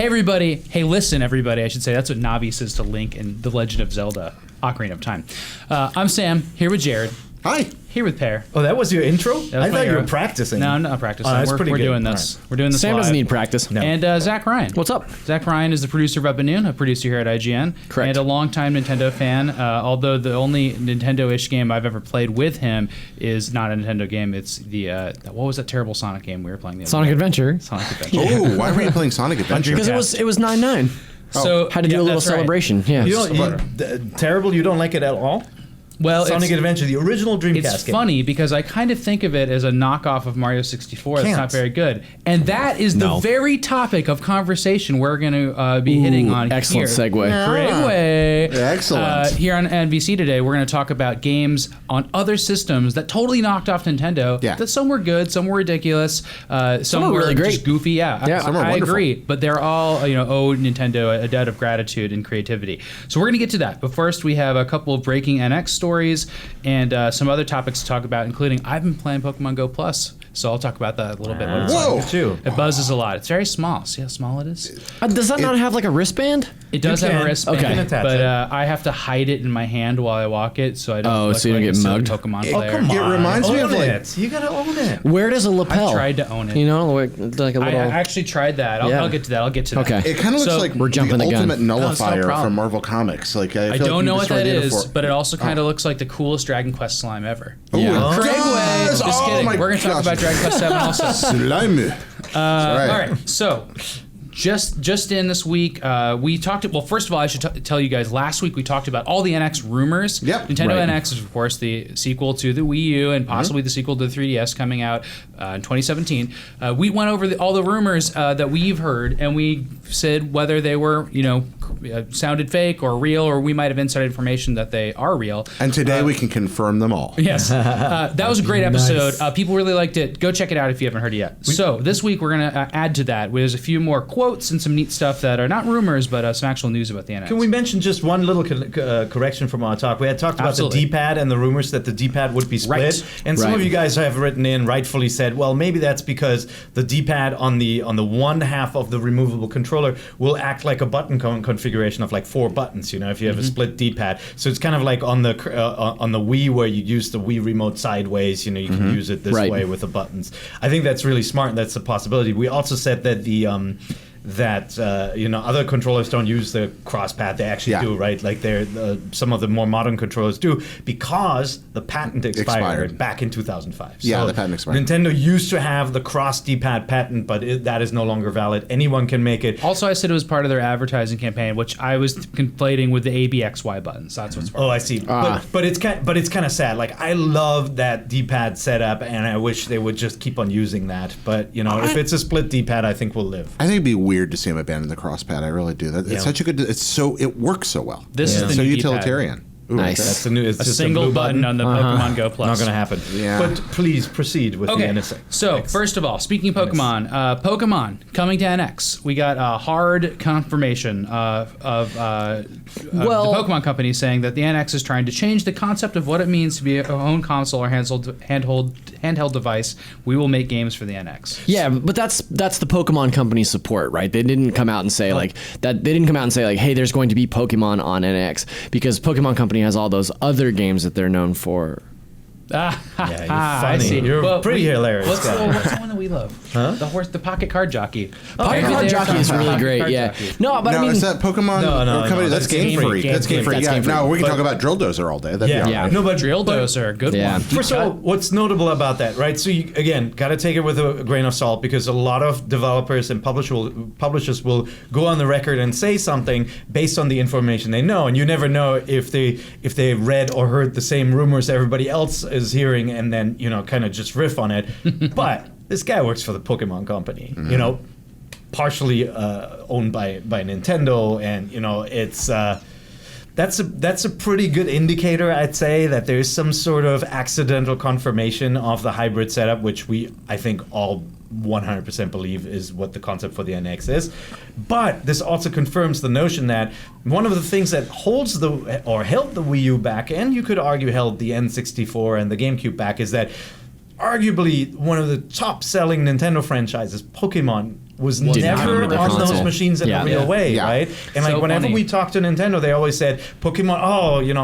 Hey everybody, hey listen everybody, I should say. That's what Navi says to Link in The Legend of Zelda, Ocarina of Time. I'm Sam, here with Jared. Hi. Here with Pear. Oh, that was your intro? I thought you were practicing. No, I'm not practicing. Oh, that's we're pretty good. doing this. Right. We're doing this Sam live. doesn't need practice. No. And Zack Ryan. What's up? Zack Ryan is the producer of Up and Noon, a producer here at IGN. Correct. And a longtime Nintendo fan, although the only Nintendo-ish game I've ever played with him is not a Nintendo game. It's the, what was that terrible Sonic game we were playing the other Sonic day? Adventure. Sonic Adventure. Oh, why were you playing Sonic Adventure? Because it was 9-9. So Had to do a little that's right. celebration. Yeah. Terrible, you don't like it at all? Well, Sonic Adventure, the original Dreamcast It's game. funny because I kind of think of it as a knockoff of Mario 64 that's not very good. And that is the very topic of conversation we're going to be hitting on excellent here. segue. Segue. Excellent. Here on NBC today, we're going to talk about games on other systems that totally knocked off Nintendo. Yeah. That some were good, some were ridiculous, some were really great. just goofy. Some are I wonderful. agree. But they're all owe Nintendo a debt of gratitude and creativity. So we're going to get to that. But first, we have a couple of breaking NX stories and some other topics to talk about, including I've been playing Pokemon Go Plus, so I'll talk about that a little bit. When it's Whoa! Too. It buzzes a lot. It's very small. See how small it is? Does that not have like a wristband? It does You have a can. wristband, Okay. You can attach but it. I have to hide it in my hand while I walk it, so I don't Oh, look so you like don't a get silly mugged? Pokemon Oh, player. Come on. It reminds me of Own like... it. You gotta own it. Where does a lapel? I've tried to own it. You know, like a I little. actually tried that. Yeah. I'll get to that. I'll get to that. Okay. It kind of looks So, like we're jumping the the gun. ultimate No, it's no nullifier problem. from Marvel Comics. Like I feel like don't you know what destroyed that Data is, for- but it also kind of looks like the coolest Dragon Quest slime ever. Yeah. Craigway. Yes! Just Oh kidding. my We're going to talk gosh. about Dragon Quest 7 also. Slimy. All right. So, just in this week, we talked. Well, first of all, I should tell you guys. Last week we talked about all the NX rumors. Yep. Nintendo Right. NX is of course the sequel to the Wii U and possibly the sequel to the 3DS coming out in 2017. We went over all the rumors that we've heard, and we said whether they were sounded fake or real, or we might have inside information that they are real. And today we can confirm them all. Yes, that was a great episode. People really liked it. Go check it out if you haven't heard it yet. So this week we're going to add to that. There's a few more quotes and some neat stuff that are not rumors, but some actual news about the NX. Can we mention just one little correction from our talk? We had talked about Absolutely. the D-pad and the rumors that the D-pad would be split. Right. And some Right. of you guys have written in, rightfully said, well, maybe that's because the D-pad on the one half of the removable controller will act like a button configuration of like 4 buttons, if you have a split D-pad. So it's kind of like on the Wii where you use the Wii remote sideways, you can use it this Right. way with the buttons. I think that's really smart, and that's a possibility. We also said that other controllers don't use the cross pad. They actually do, right? Like some of the more modern controllers do, because the patent expired back in 2005. Yeah, So the patent expired. Nintendo used to have the cross D-pad patent, but that is no longer valid. Anyone can make it. Also, I said it was part of their advertising campaign, which I was conflating with the ABXY buttons. That's what's. Oh, I see. But it's kind of sad. Like, I love that D-pad setup, and I wish they would just keep on using that. But if it's a split D-pad, I think we'll live. I think it'd be weird to see him abandon the crosspad. I really do. It's such a good. It works so well. This is the so new utilitarian. Ooh, Nice. That's the new. It's A just single a blue button on the Pokemon Go Plus. Not going to happen. Yeah. But please proceed with the NSA. So, first of all, speaking of Pokemon, Pokemon coming to NX. We got a hard confirmation of the Pokemon company saying that the NX is trying to change the concept of what it means to be a home console or handheld device. We will make games for the NX. Yeah, but that's the Pokemon Company support, right? They didn't come out and say like that. They didn't come out and say like, "Hey, there's going to be Pokemon on NX," because Pokemon Company has all those other games that they're known for. Yeah, you're funny. I see. You're pretty hilarious. What's guy. the one that we love? The pocket card jockey. Pocket Card Jockey is really great. Yeah. No, but I mean, is that Pokemon? No, company? That's Game Freak. That's Game Freak. Yeah. No, we can talk about Drill Dozer all day. That'd be all Yeah. right. No, but Drill Dozer, good Yeah. one. First of all, what's notable about that, right? So you, again, got to take it with a grain of salt, because a lot of developers and publishers will go on the record and say something based on the information they know, and you never know if they read or heard the same rumors everybody else is hearing, and then kind of just riff on it. But this guy works for the Pokemon Company, partially owned by Nintendo, and it's. That's a pretty good indicator, I'd say, that there's some sort of accidental confirmation of the hybrid setup, which I think all 100% believe is what the concept for the NX is. But this also confirms the notion that one of the things that held the Wii U back, and you could argue held the N64 and the GameCube back, is that arguably one of the top-selling Nintendo franchises, Pokemon, was come never with the on those console. machines in a real way, Yeah. right? And like So whenever funny. we talked to Nintendo, they always said, Pokemon,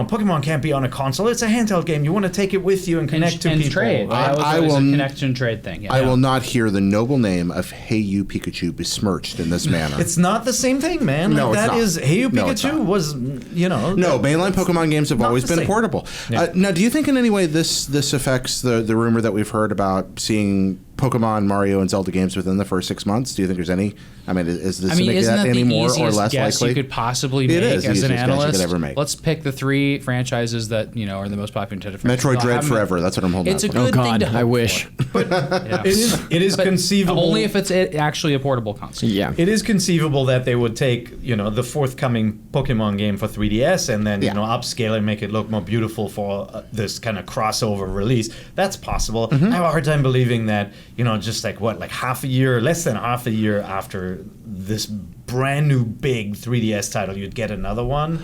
Pokemon can't be on a console. It's a handheld game. You want to take it with you and connect to and people. trade. right? That was I always will- a connection trade thing. Yeah. I will not hear the noble name of Hey You Pikachu besmirched in this manner. It's not the same thing, man. No, Like, it's that not. is, Hey You No, it's Pikachu not. was, No, mainline Pokemon games have Not always the been same. portable. Yeah. Now, do you think in any way this affects the rumor that we've heard about seeing Pokemon, Mario, and Zelda games within the first 6 months? Do you think there's any? I mean, is this I mean, isn't that that any the more or easiest less guess likely? you could possibly It make is the as an easiest guess you could analyst? ever make. Let's pick the 3 franchises that are the most popular Nintendo franchises. Metroid I'll Dread have them- forever. That's what I'm holding It's out a for. good Oh thing God, to I hope wish. for. Yeah. It is But conceivable. only if it's actually a portable console. Yeah. It is conceivable that they would take, the forthcoming Pokemon game for 3DS and then, Yeah. upscale and make it look more beautiful for this kind of crossover release. That's possible. Mm-hmm. I have a hard time believing that, just like less than half a year after this brand new big 3DS title, you'd get another one.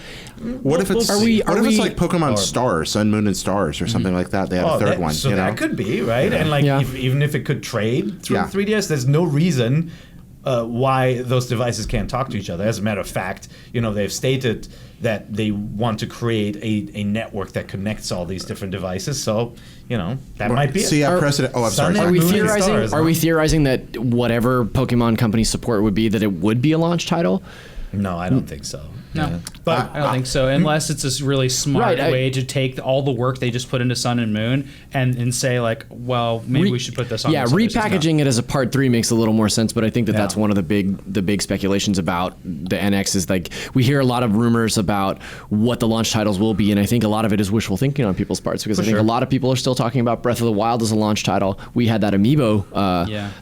What if it's We'll Are see. we- what if it's we- like Pokemon Or- Stars, Sun, Moon, and Stars, or something like that? They had a third one. So that could be, right? And like, Yeah. even if it could trade through Yeah. 3DS, there's no reason why those devices can't talk to each other. As a matter of fact, they've stated that they want to create a network that connects all these different devices. So, that might be See, it. yeah, precedent. Oh, I'm sorry. Sun Are and we Moon and theorizing? Stars, Are huh? we theorizing that whatever Pokemon company support would be, that it would be a launch title? No, I don't think so. No. Yeah. But I don't think so, unless it's a really smart Right, way to take all the work they just put into Sun and Moon and say like, well, maybe we should put this on. Yeah, this other system. repackaging it as a part 3 makes a little more sense, but I think that Yeah. that's one of the big speculations about the NX is like we hear a lot of rumors about what the launch titles will be, and I think a lot of it is wishful thinking on people's parts because I think sure. a lot of people are still talking about Breath of the Wild as a launch title. We had that amiibo,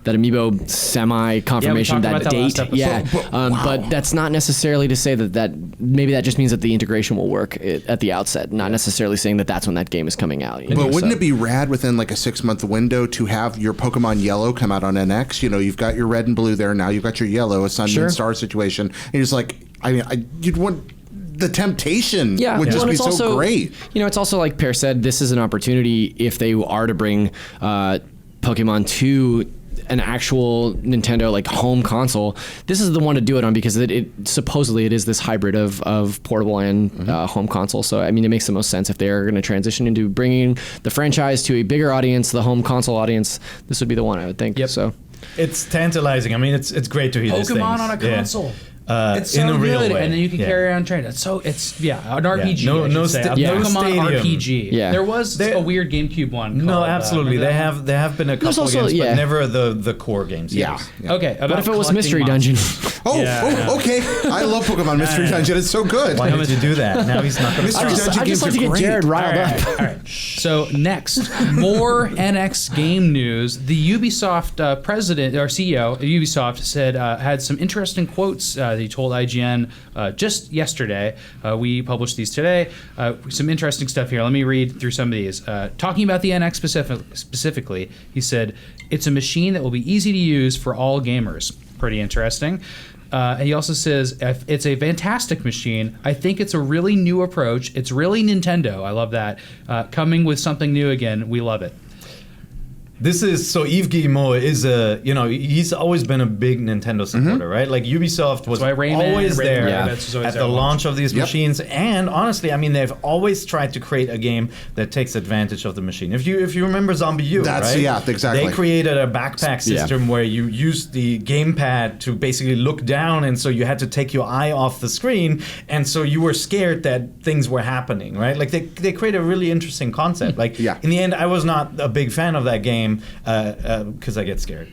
that amiibo semi confirmation, talked about that last date, episode. yeah. But that's not necessarily to say that maybe that just means that the integration will work at the outset, not necessarily saying that that's when that game is coming out. But wouldn't it be rad within like a 6-month window to have your Pokemon Yellow come out on NX? You've got your red and blue there now. You've got your yellow, a Sun Sure. Moon Star situation. And you're just like, you'd want the temptation Yeah, would just well, be it's so also, great. It's also like Per said, this is an opportunity if they are to bring Pokemon to an actual Nintendo like home console. This is the one to do it on because it supposedly it is this hybrid of portable and home console. So I mean, it makes the most sense if they are going to transition into bringing the franchise to a bigger audience, the home console audience. This would be the one I would think. Yep. So It's tantalizing. I mean, it's great to hear these things. Pokemon on a Yeah. console. It's in so a real good, way. and then you can Yeah. carry on train. It's an RPG. No- I should no say. sta- A no Pokemon stadium. RPG. Yeah. There was There- a weird GameCube one. No, called, absolutely. remember There have been a couple also- games, yeah. but never the core games. Yeah. that? Okay. what if it was Mystery Dungeon? Okay. I love Pokemon Mystery Dungeon. It's so good. Why did you do that? Now he's not going to Mystery stop. Dungeon I just games like to are get great. Jared riled up. All right. So next, more NX game news. The Ubisoft president or CEO of Ubisoft said had some interesting quotes that he told IGN just yesterday. We published these today. Some interesting stuff here. Let me read through some of these. Talking about the NX specifically, he said, "It's a machine that will be easy to use for all gamers." Pretty interesting. And he also says, it's a fantastic machine. I think it's a really new approach. It's really Nintendo. I love that. Coming with something new again. We love it. This is so Yves Guillemot is he's always been a big Nintendo supporter, right? Like Ubisoft was why Rayman always and Rayman there Rabbits was always at there the at launch of these Yep. machines, and honestly, I mean they've always tried to create a game that takes advantage of the machine. If you remember Zombie U, That's- right? yeah, exactly. They created a backpack system where you used the gamepad to basically look down, and so you had to take your eye off the screen, and so you were scared that things were happening, right? Like they create a really interesting concept. Like Yeah. in the end, I was not a big fan of that game. Because I get scared.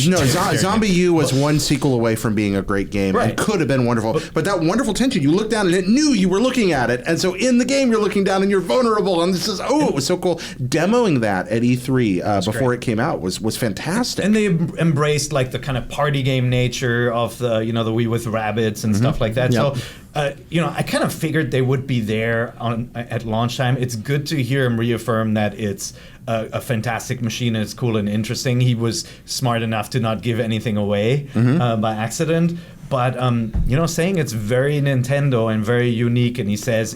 No, Zombie U was one sequel away from being a great game and Right. could have been wonderful. But that wonderful tension, you look down and it knew you were looking at it. And so in the game, you're looking down and you're vulnerable. And this is, it was so cool. Demoing that at E3 before great. it came out was fantastic. And they embraced like the kind of party game nature of the the Wii with rabbits and stuff like that. Yep. So I kind of figured they would be there at launch time. It's good to hear him reaffirm that it's a fantastic machine and it's cool and interesting. He was smart enough to not give anything away by accident. but saying it's very Nintendo and very unique, and he says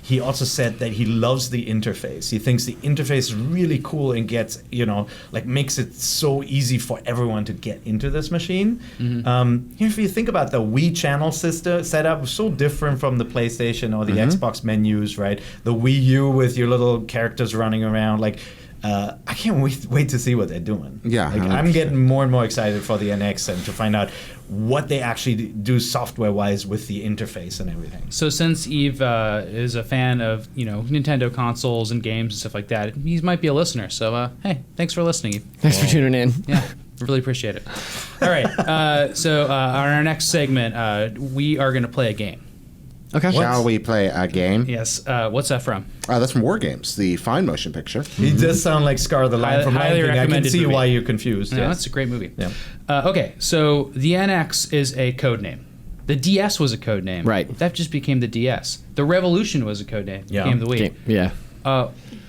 he also said that he loves the interface. He thinks the interface is really cool and gets, makes it so easy for everyone to get into this machine. If you think about the Wii channel setup, so different from the PlayStation or the Xbox menus, right? The Wii U with your little characters running around, I can't wait to see what they're doing. Yeah, I'm getting more and more excited for the NX and to find out what they actually do software-wise with the interface and everything. So since Eve is a fan of Nintendo consoles and games and stuff like that, he might be a listener. So hey, thanks for listening, Eve. Thanks for tuning in. Yeah, really appreciate it. All right, so on our next segment, we are going to play a game. Okay. Shall we play a game? Yes. What's that from? That's from War Games, the fine motion picture. He does sound like Scar the Lion from highly Lion King. I can recommended see movie. why you're confused. No, Yes. that's a great movie. Yeah. Okay, so the NX is a code name. The DS was a code name. Right. That just became the DS. The Revolution was a code name. Yeah. Became the Wii. Okay, yeah.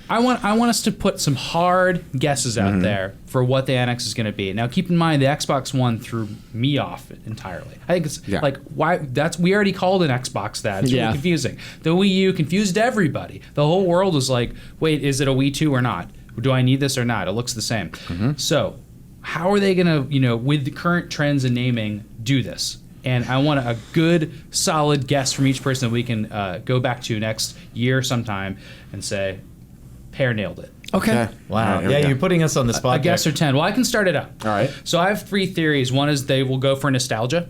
I want us to put some hard guesses out there for what the NX is going to be. Now, keep in mind the Xbox One threw me off entirely. I think it's why we already called an Xbox that. It's really confusing. The Wii U confused everybody. The whole world was like, wait, is it a Wii 2 or not? Do I need this or not? It looks the same. So, how are they going to, with the current trends in naming, do this? And I want a good, solid guess from each person that we can go back to next year sometime and say, Pear nailed it. Okay. Wow. All right, here we go. You're putting us on the spot. A guess or 10. Well, I can start it out. All right. So I have 3 theories. One is they will go for nostalgia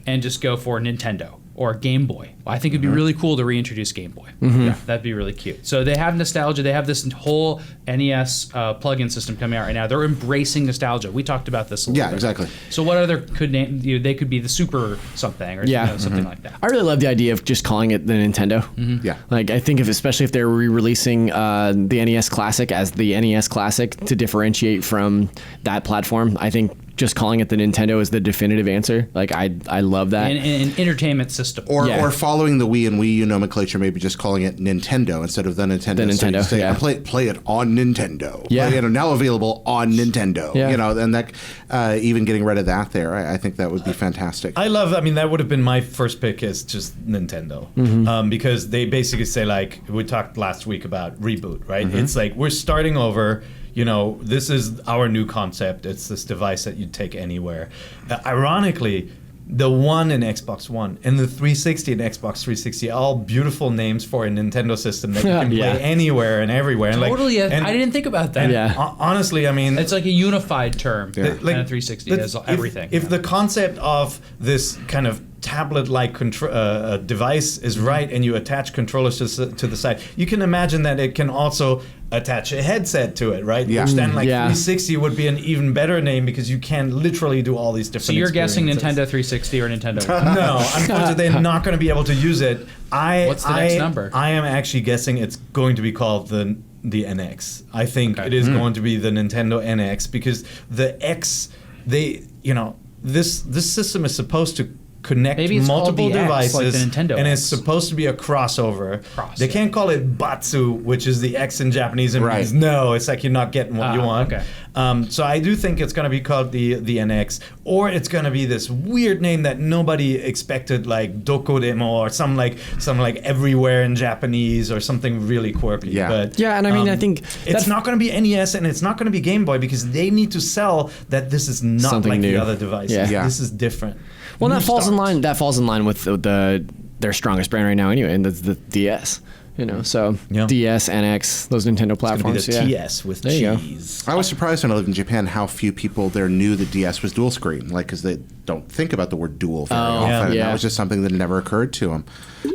and just go for Nintendo or Game Boy. I think it'd be really cool to reintroduce Game Boy. Yeah, that'd be really cute. So they have nostalgia. They have this whole NES plug-in system coming out right now. They're embracing nostalgia. We talked about this a little bit. Exactly. So what other could name? They could be the Super something or something like that. I really love the idea of just calling it the Nintendo. Yeah. Like, I think especially if they're re-releasing the NES Classic as the NES Classic to differentiate from that platform, I think just calling it the Nintendo is the definitive answer. Like, I love that. An entertainment system. Or following the Wii and Wii U nomenclature, maybe just calling it Nintendo instead of the Nintendo. The So you Nintendo, say, yeah. Play it on Nintendo. Yeah. Now available on Nintendo. Yeah. And that even getting rid of that there, I think that would be fantastic. That would have been my first pick is just Nintendo. Because they basically say, like, we talked last week about reboot, right? It's like, we're starting over. This is our new concept. It's this device that you take anywhere. Ironically, the One in Xbox One and the 360 in Xbox 360 are all beautiful names for a Nintendo system that you can play anywhere and everywhere. And Totally. and I didn't think about that. Yeah. Honestly, I mean, It's like a unified term. Yeah. And a 360 has everything. If the concept of this kind of tablet-like device is right, and you attach controllers to the side, you can imagine that it can also attach a headset to it, right? Yeah. Which then, 360 Yeah. would be an even better name because you can literally do all these different. So you're guessing experiences. Nintendo 360 or Nintendo One? No, unfortunately, they're not going to be able to use it. What's the next number? I am actually guessing it's going to be called the NX. I think Okay. it is going to be the Nintendo NX because the X, this system is supposed to connect Maybe it's called multiple the X, devices, like the Nintendo and X. it's supposed to be a crossover. They Yeah. can't call it Batsu, which is the X in Japanese, and Right. means no. It's like you're not getting what you want. Okay. So I do think it's going to be called the NX, or it's going to be this weird name that nobody expected, like Dokodemo, or some like everywhere in Japanese, or something really quirky. Yeah. But, Yeah, and I mean, I think it's not going to be NES and it's not going to be Game Boy because they need to sell that this is not Something like new. the other devices. Yeah. Yeah. This is different. Well, New that falls in start. line. That falls in line with their strongest brand right now, anyway, and that's the DS. So Yeah. DS, NX, those Nintendo It's going to be platforms. the Yeah. TS with There you go. cheese. I was surprised when I lived in Japan how few people there knew the DS was dual screen, because they don't think about the word dual very often. And yeah. that was just something that never occurred to them.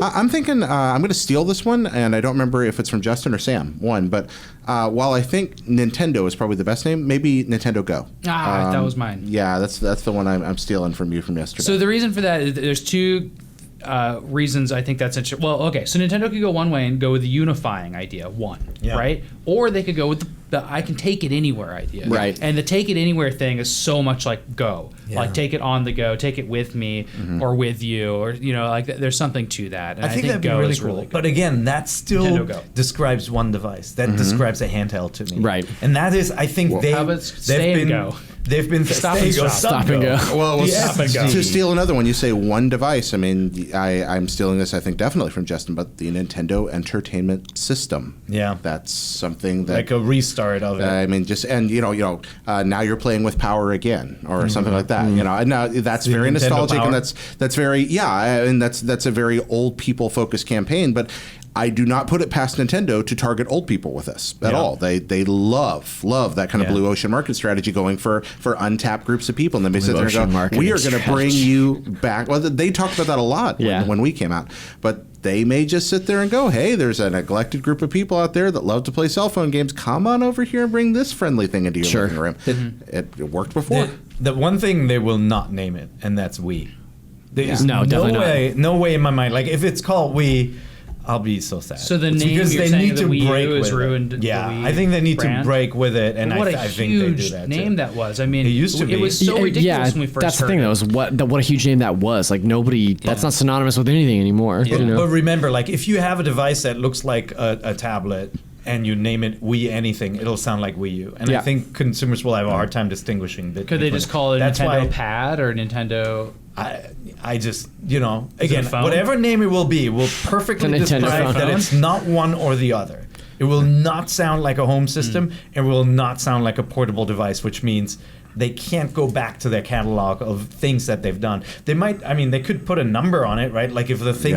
I'm thinking I'm going to steal this one, and I don't remember if it's from Justin or Sam. But while I think Nintendo is probably the best name, maybe Nintendo Go. That was mine. Yeah, that's the one I'm stealing from you from yesterday. So the reason for that is there's 2 reasons I think that's interesting. Well, okay, so Nintendo could go one way and go with the unifying idea, right? Or they could go with the I can take it anywhere idea. Right. And the take it anywhere thing is so much like Go. Yeah. Like take it on the go, take it with me or with you, or, there's something to that. And I think that'd be Go really is cool. good. But again, that still Nintendo Go. describes one device. That describes a handheld to me. Right. And that is, I think How about Stay and Go? They've been Stop there and you go, Stop and go. Well, The stop and go. SG. To steal another one, you say one device. I mean, I'm stealing this, I think, definitely from Justin, but the Nintendo Entertainment System. Yeah. That's something that... Like a restart of it. I mean, now you're playing with power again, or something like that. And now that's very Nintendo nostalgic, Power. and that's very and that's a very old people focused campaign. But I do not put it past Nintendo to target old people with this at all. They love that kind of blue ocean market strategy, going for untapped groups of people, and then they sit there and go, "We are going to bring you back." Well, they talked about that a lot when we came out, but they may just sit there and go, "Hey, there's a neglected group of people out there that love to play cell phone games. Come on over here and bring this friendly thing into your living room." It worked before. The one thing they will not name it, and that's Wii. There's No, definitely not. no way in my mind. Like if it's called Wii, I'll be so sad. So the It's name because you're they saying need the to Wii break U has with it. ruined the Yeah, Wii I think they need brand. to break with it, and What a I think they do huge that name too. that was. I mean, It used to be. It was so ridiculous when we first that's the heard thing, it. though, is what a huge name that was. Like nobody, that's not synonymous with anything anymore. But remember, like if you have a device that looks like a tablet and you name it Wii anything, it'll sound like Wii U. And I think consumers will have a hard time distinguishing. Could they just call it a That's Nintendo why Pad or Nintendo? I just, again, phone? whatever name it will be, will perfectly The Nintendo describe phone. that it's not one or the other. It will not sound like a home system, and will not sound like a portable device, which means they can't go back to their catalog of things that they've done. They might, they could put a number on it, right? Like if the thing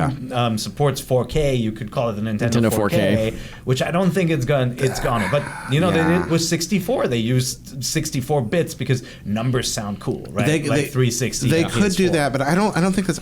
supports 4K, you could call it the Nintendo 4K, which I don't think it's gonna. But they did with 64. They used 64 bits because numbers sound cool, right? Like 360. They on could do PS4. that, but I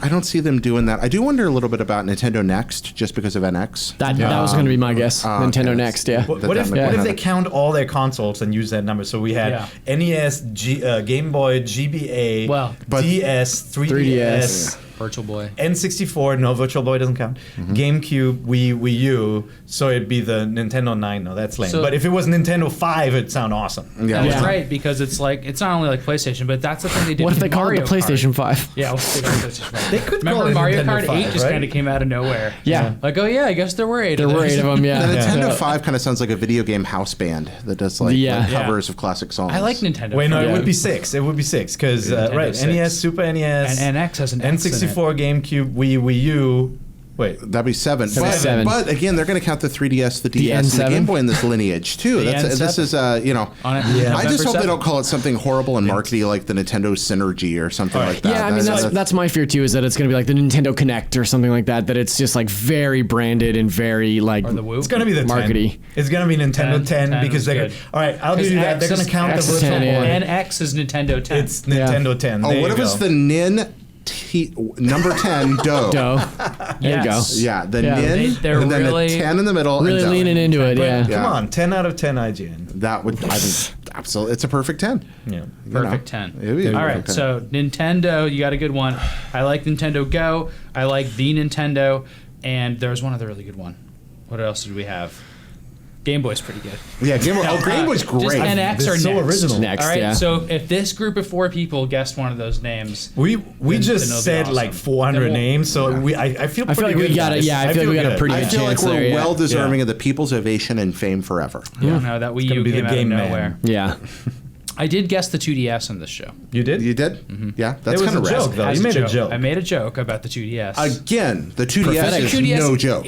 don't see them doing that. I do wonder a little bit about Nintendo Next, just because of NX. That was going to be my guess. Nintendo Next, yeah. What if they count all their consoles and use that number? So we had NES, Game Boy, GBA, DS, 3DS, Virtual Boy, N64. No, Virtual Boy doesn't count. GameCube, Wii U. So it'd be the Nintendo 9. No, that's lame. But if it was Nintendo 5, it'd sound awesome. Yeah, That's right, because it's not only like PlayStation, but that's the thing they did. What if with they call it Mario the PlayStation Kart. 5? Yeah, what if they call it PlayStation 5? They could Remember call it Mario Nintendo Kart 8 5, just right? kind of came out of nowhere. Yeah. Like, I guess there were 8 There of were those. 8 of them, yeah. The Nintendo Yeah. 5 kind of sounds like a video game house band that does like covers of classic songs. I like Nintendo. Wait, no, 5. it would be 6. It would be 6 because Nintendo 6. NES, Super NES, And NX has an X in it. N64, GameCube, Wii U. Wait, That'd be 7. That'd be But, 7. but again, they're going to count the 3DS, the DS, and the N7? Game Boy in this lineage too. This is On it. I just November hope they 7th. don't call it something horrible and markety like the Nintendo Synergy or something like that. Yeah, I mean that's my fear too. Is that it's going to be like the Nintendo Connect or something like that. That it's just like very branded and very like Or the Wii. it's gonna be the 10. markety. It's gonna be Nintendo 10 10 because is they're good. all right. I'll give you that. They're gonna count the X is virtual 10, yeah. boy. And X is Nintendo 10. It's Nintendo 10. Oh, There what you if it's go. the NIN number 10 Do? There you go. Yes. Yeah, the Yeah. NIN, They're and then really- the 10 in the middle. Really and Do. leaning into it, But yeah. Yeah. Come on, 10 out of 10 IGN. That would, I think, absolutely, it's a perfect 10. Yeah. Perfect 10. It'd be a All perfect right, 10. so Nintendo, you got a good one. I like Nintendo Go. I like the Nintendo, and there's one other really good one. What else did we have? Game Boy's pretty good. Yeah, Game Boy. Oh, Game Boy's Just great. NX or It's so Next. original. Next, All right, yeah. so if this group of 4 people guessed one of those names, We Then just it'll be said awesome. like 400 Then we'll- names, so I feel I pretty feel like we good got about it. this. Yeah, I feel like we got a good. pretty I good feel like chance we're there, yeah. well deserving Yeah. of the people's ovation and fame forever. no, that Wii gonna U be the came out of game man. nowhere. Yeah. I did guess the 2DS on this show. You did? You did? Yeah, that's It was kind a of joke, rad. though. As You made a joke. I made a joke about the 2DS. Again, the 2DS Prophetic. is 2DS no joke.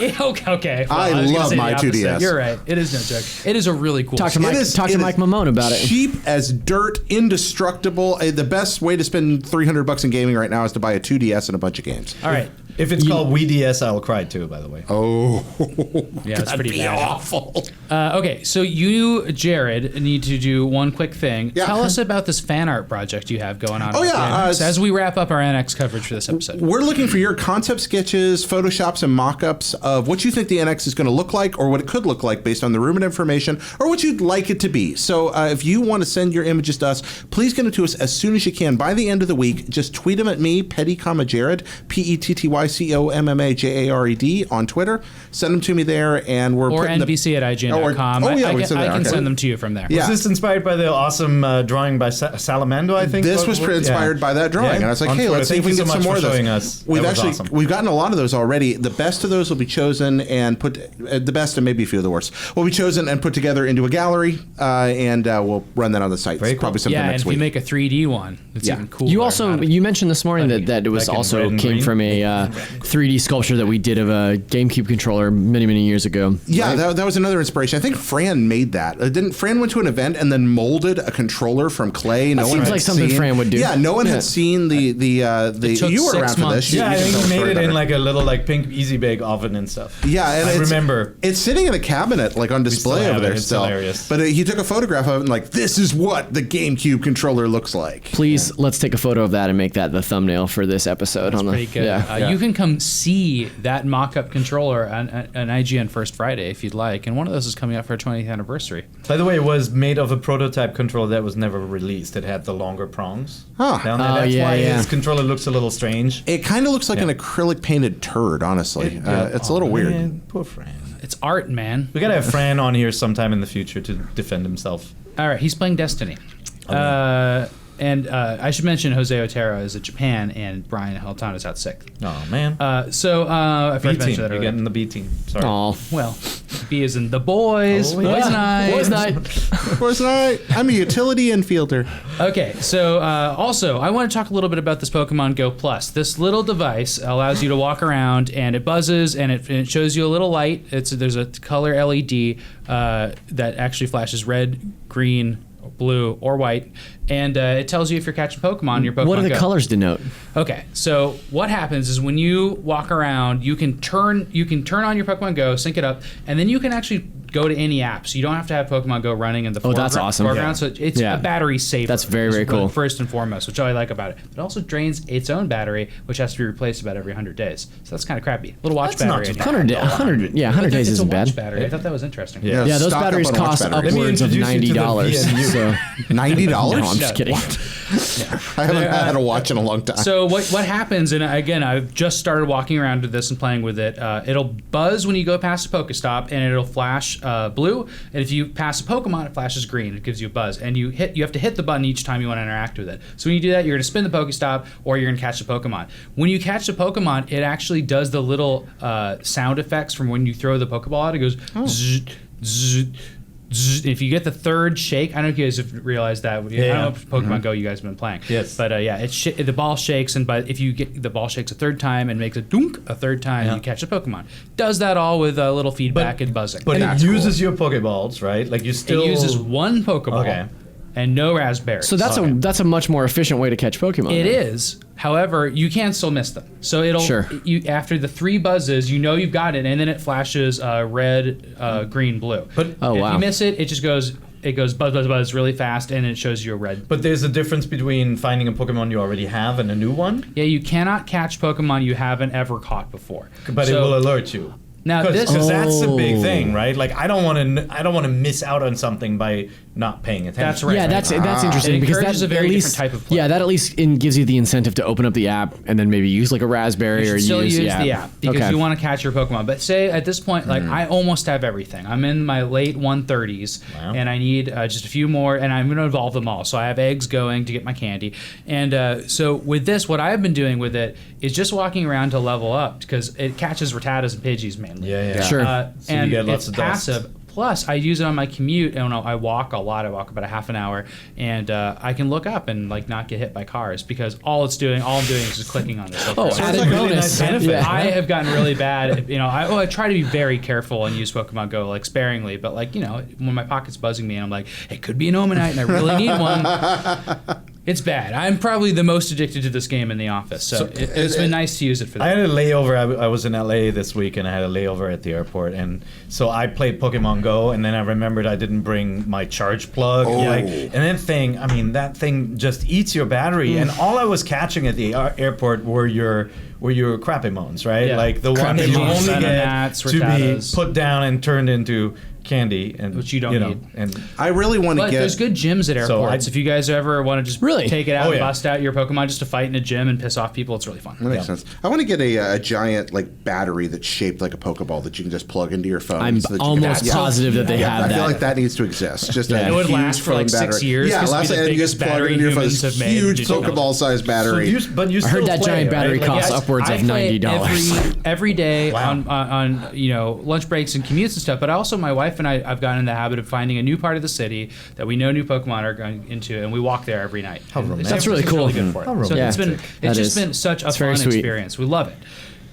Okay. Well, I was gonna love say the my opposite. 2DS. You're right. It is no joke. It is a really cool. Talk to system. Mike. Mike Mamone about it. Cheap as dirt, indestructible. The best way to spend $300 in gaming right now is to buy a 2DS and a bunch of games. All right. If it's called Wii DS, I'll cry too, by the way. Oh, Yeah, it's pretty be bad. awful. Okay, so you, Jared, need to do one quick thing. Yeah. Tell us about this fan art project you have going on. Oh, with yeah, the NX as we wrap up our NX coverage for this episode. We're looking for your concept sketches, photoshops, and mock-ups of what you think the NX is going to look like, or what it could look like based on the rumored information, or what you'd like it to be. So if you want to send your images to us, please get them to us as soon as you can. By the end of the week, just tweet them at me, Petty, Jared, Petty NYCOMMAJARED on Twitter. Send them to me there, and we're Or putting NBC@IGN.com. Oh, yeah, I we said that. can Okay. send them to you from there. Yeah. Was this inspired by the awesome drawing by Salamando, I think? This was inspired by that drawing, and I was like, On "Hey, Twitter. let's see if we Thank can you get so some more much of for those." showing us. We've That was actually awesome. we've gotten a lot of those already. The best of those will be chosen and put the best and maybe a few of the worst will be chosen and put together into a gallery, and we'll run that on the site. Very It's probably cool. sometime Yeah, and next if week. you make a 3D one, it's Yeah. even cooler. You also you mentioned this morning that it was Like in also red and came green? from a 3D sculpture that we did of a GameCube controller many years ago. Yeah, that was another inspiration. I think Fran made that. Didn't Fran went to an event and then molded a controller from clay? No one seems had like something seen. Fran would do. Yeah, no one Yeah. had seen the took you were 6 around for months. this. You- Yeah, I you can think tell he the made story it in better. like a little like pink easy bake oven and stuff. Yeah, and I it's- remember. it's sitting in a cabinet like on display have over it. there It's still. hilarious. But he took a photograph of it and like, this is what the GameCube controller looks like. Please let's take a photo of that and make that the thumbnail for this episode. On the pretty good. yeah. You can come see that mock-up controller on IGN First Friday if you'd like, and one of those is coming up for our 20th anniversary. By the way, it was made of a prototype controller that was never released. It had the longer prongs. Huh. Down there. Oh, That's yeah, why yeah. his controller looks a little strange. It kind of looks like Yeah. an acrylic painted turd, honestly. It's a little weird. Man, poor Fran. It's art, man. We gotta have Fran on here sometime in the future to defend himself. All right, he's playing Destiny. And I should mention Jose Otero is in Japan, and Brian Helton is out sick. Oh man. I B forgot to team. mention that You're earlier. getting the B team. Sorry. Aw. Well, B is in the boys. Oh, boys yeah. night. Boys night. Of course not. I'm a utility infielder. Okay, so also, I want to talk a little bit about this Pokemon Go Plus. This little device allows you to walk around, and it buzzes, and it shows you a little light. There's a color LED that actually flashes red, green, blue, or white, and it tells you if you're catching Pokemon in your Pokemon What do the Go. colors denote? Okay, so what happens is when you walk around, you can turn on your Pokemon Go, sync it up, and then you can actually go to any app. So you don't have to have Pokemon Go running in the Oh, that's awesome. foreground. Yeah. So it's Yeah. a battery saver. That's very, is very really cool. First and foremost, which I like about it. But it also drains its own battery, which has to be replaced about every 100 days. So that's kind of crappy. Little watch That's not battery. too in bad. there. 100 days It's a isn't watch bad. battery. I thought that was interesting. Yeah. Yeah, those Stock up batteries on watch cost batteries. upwards of Let me introduce you to the $90. VNU. So $90? no, I'm No. just kidding. I haven't had a watch in a long time. So what happens, and again, I've just started walking around with this and playing with it. It'll buzz when you go past a Pokestop, and it'll flash blue. And if you pass a Pokemon, it flashes green. It gives you a buzz, and you have to hit the button each time you want to interact with it. So when you do that, you're going to spin the Pokestop, or you're going to catch a Pokemon. When you catch a Pokemon, it actually does the little sound effects from when you throw the Pokeball out. It goes zzz, zzz, zzz. If you get the third shake, I don't know if you guys have realized that. I don't know if Pokemon Go you guys have been playing. Yes. But the ball shakes, and if you get the ball shakes a third time and makes a dunk a third time, you catch a Pokemon. Does that all with a little feedback and buzzing. But That's it uses your Pokeballs, right? Like you still it uses one Pokeball Okay. and no raspberries. So that's a much more efficient way to catch Pokemon. It then. is. However, you can still miss them. So it'll you after the 3 buzzes, you know you've got it, and then it flashes red, green, blue. But if wow. you miss it, it just goes buzz, buzz, buzz really fast, and it shows you a red. But there's a difference between finding a Pokemon you already have and a new one. Yeah, you cannot catch Pokemon you haven't ever caught before. But it will alert you. Now Because this that's a big thing, right? Like I don't want to miss out on something by not paying attention. That's right. Yeah, that's interesting It because encourages that a very at least, different type of play. Yeah, that at least gives you the incentive to open up the app and then maybe use like a raspberry You or should still use the app because you want to catch your Pokemon. But say at this point, like I almost have everything. I'm in my late 130s, Wow. and I need just a few more, and I'm going to evolve them all. So I have eggs going to get my candy, and so with this, what I've been doing with it is just walking around to level up because it catches Rattatas and Pidgeys mainly. Yeah. Sure. So you And get lots it's of dust. passive. Plus, I use it on my commute, and I walk a lot. I walk about a half an hour, and I can look up and like not get hit by cars because all I'm doing is just clicking on this. Oh, So added it's like a really bonus. nice benefit. I have gotten really bad. I try to be very careful and use Pokemon Go like sparingly, but like when my pocket's buzzing me and I'm like, it could be an Omanite and I really need one. It's bad. I'm probably the most addicted to this game in the office, so it's been nice to use it for I that. had a layover. I was in LA this week, and I had a layover at the airport, and so I played Pokemon Go, and then I remembered I didn't bring my charge plug. And that thing just eats your battery, and all I was catching at the airport were your Crapimons, right? Yeah. Like the ones that you Crapimons, only get Venonats, to be Rattatas. put down and turned into candy, and Which you don't need. And I really want to But get. there's good gyms at airports. If you guys ever want to just take it out and bust out your Pokemon just to fight in a gym and piss off people, it's really fun. That makes sense. I want to get a giant battery that's shaped like a Pokeball that you can just plug into your phone. I'm almost positive that they have that. I feel like that needs to exist. Just a It would huge last for like 6 years. Yeah, last and you just plug it into your phone. Huge Pokeball-sized battery. But you I heard that giant battery costs upwards of $90. Every day on lunch breaks and commutes and stuff. But also, my wife and I've gotten in the habit of finding a new part of the city that we know new Pokemon are going into, and we walk there every night. How romantic. That's really cool. Really good for it. How So romantic. it's just been such a fun sweet. experience. We love it,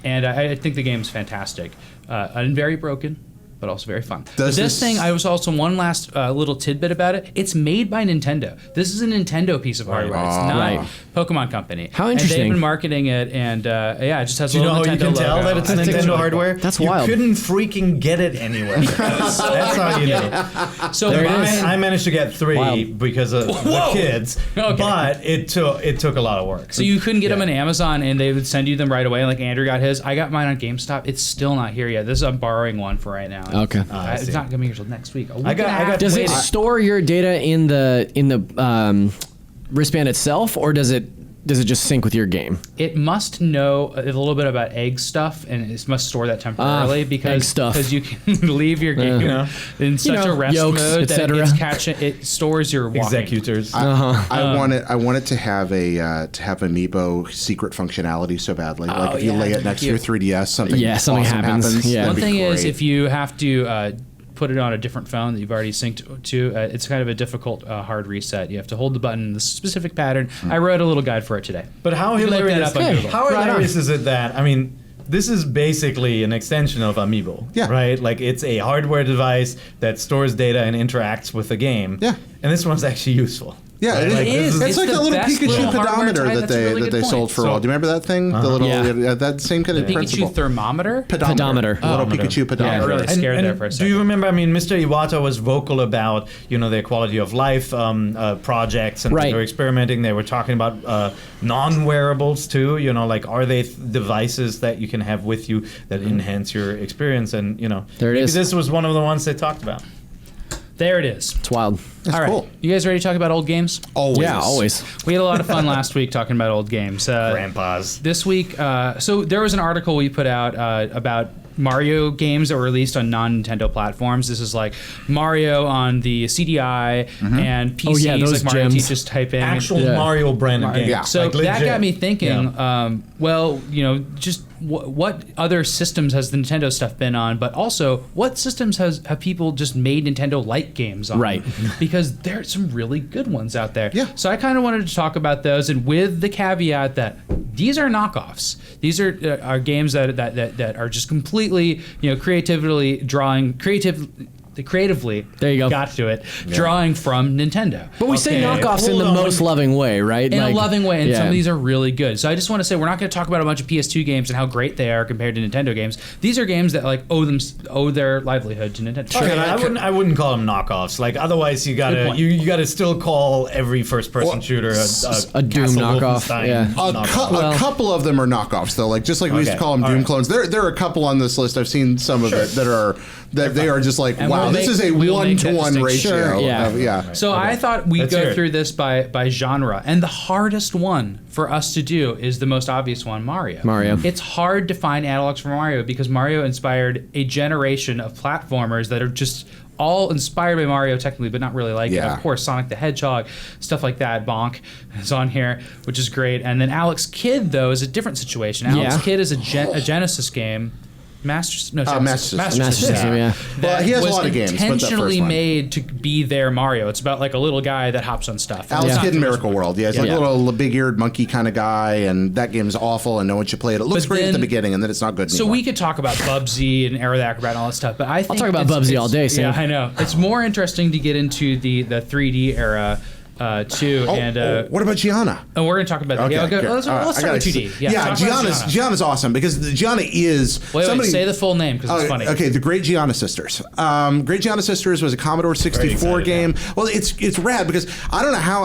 and I think the game's fantastic and very broken, but also very fun. This thing, I was also one last little tidbit about it. It's made by Nintendo. This is a Nintendo piece of hardware. It's not Pokemon Company. How interesting. And they've been marketing it, and it just has a Do you know little how you Nintendo can tell logo. that it's I think Nintendo really hardware? cool. That's wild. You couldn't freaking get it anywhere. That's how you know. So I managed to get 3 because of the kids, but it took a lot of work. So you couldn't get them on Amazon, and they would send you them right away. Like Andrew got his. I got mine on GameStop. It's still not here yet. I'm borrowing one for right now. Okay. It's not coming here till next week. Does it store your data in the wristband itself, or does it just sync with your game? It must know a little bit about egg stuff, and it must store that temporarily because you can leave your game in such a rest yolks, mode that it stores your walking. Executors. I want it to have amiibo secret functionality so badly. Like if you lay it next to your 3DS, something awesome happens. Yeah. One thing is if you have to put it on a different phone that you've already synced to, it's kind of a difficult hard reset. You have to hold the button in the specific pattern. I wrote a little guide for it today. But how You can look that hilarious! up on Google. How hilarious is it that this is basically an extension of Amiibo, right? Like it's a hardware device that stores data and interacts with the game. Yeah. And this one's actually useful. Yeah, right? it is. It's like the the little best Pikachu little hardware pedometer type. that That's a really they good sold point. for a while. Do you remember that thing? The little that same kind of Pikachu principle. thermometer? Pedometer. Oh. Little Pikachu pedometer. Yeah, really scared there for a Do second. you remember? Mr. Iwata was vocal about their quality of life projects, and they were experimenting. They were talking about non-wearables too. Like are they devices that you can have with you that enhance your experience? And there it is. This was one of the ones they talked about. There it is. It's wild. All right. cool. You guys ready to talk about old games? Always. Yeah, always. We had a lot of fun last week talking about old games. Grandpas. This week, so there was an article we put out about Mario games that were released on non-Nintendo platforms. This is like Mario on the CDI and PCs, those like Mario gems. Teaches typing. Actual Mario branded games. Yeah. So Like that legit. got me thinking, Yeah. just what other systems has the Nintendo stuff been on, but also what systems have people just made Nintendo-like games on? Right. Because there are some really good ones out there. Yeah. So I kind of wanted to talk about those, and with the caveat that these are knockoffs. These are games that are just completely, creatively creatively there you go. got to it, drawing from Nintendo. But we say knockoffs in the most loving way, right? In a loving way, and some of yeah. these are really good. So I just want to say we're not going to talk about a bunch of PS2 games and how great they are compared to Nintendo games. These are games that owe their livelihood to Nintendo. Okay, I wouldn't call them knockoffs. Like otherwise, you gotta you gotta still call every first-person shooter a Doom Castle knockoff. Wolfenstein Yeah. knockoff. A couple of them are knockoffs, though. Like just like we used to call them Doom clones. There are a couple on this list. I've seen some of it that they are just like, And wow, this is a we'll make that 1-to-1 ratio. distinction. Sure, Yeah. So I thought we'd Let's go hear it. through this by genre, and the hardest one for us to do is the most obvious one, Mario. It's hard to find analogs for Mario because Mario inspired a generation of platformers that are just all inspired by Mario technically, but not really like it. Of course, Sonic the Hedgehog, stuff like that. Bonk is on here, which is great. And then Alex Kidd, though, is a different situation. Alex Kidd is a Genesis game. Master System. Yeah. Well, he has a was lot of games, but that first intentionally one. made to be their Mario. It's about like a little guy that hops on stuff. Alex It's Kidd in not- Miracle World. Yeah, it's like a little big-eared monkey kind of guy, and that game's awful, and no one should play it. It looks But great at the then- beginning, and then it's not good anymore. So we could talk about Bubsy and Aero the Acrobat and all that stuff, but I think talk about Bubsy all day, Sam. Yeah, I know. It's more interesting to get into the 3D era too. What about Gianna? And we're going to talk about that. Yeah, Okay, let's all right, start with 2D. Yeah, Gianna's awesome because Gianna is Wait, somebody. say the full name because it's funny. Okay, the Great Gianna Sisters. Great Gianna Sisters was a Commodore 64 game. Well, it's rad because I don't know how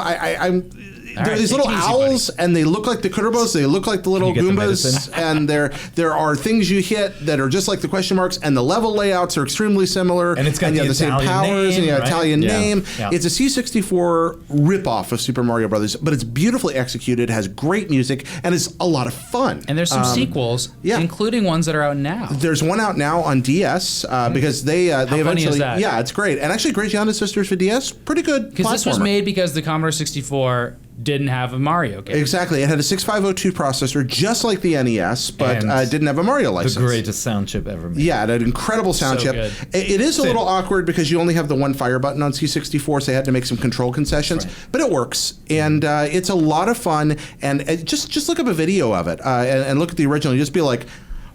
There are these little owls, and they look like the Kuturbos. They look like the little Goombas, and there are things you hit that are just like the question marks, and the level layouts are extremely similar. And it's got the same powers, and Italian name. Yeah. It's a C64 ripoff of Super Mario Brothers, but it's beautifully executed, has great music, and it's a lot of fun. And there's some sequels, including ones that are out now. There's one out now on DS because they eventually. Yeah, it's great, and actually, Great Gianna Sisters for DS, pretty good. Because this was made because the Commodore 64 didn't have a Mario game. Exactly. It had a 6502 processor, just like the NES, but didn't have a Mario license. The greatest sound chip ever made. Yeah, it had an incredible sound chip. It is a little awkward because you only have the one fire button on C64, so they had to make some control concessions, but it works. And it's a lot of fun. And just look up a video of it and look at the original. You just be like,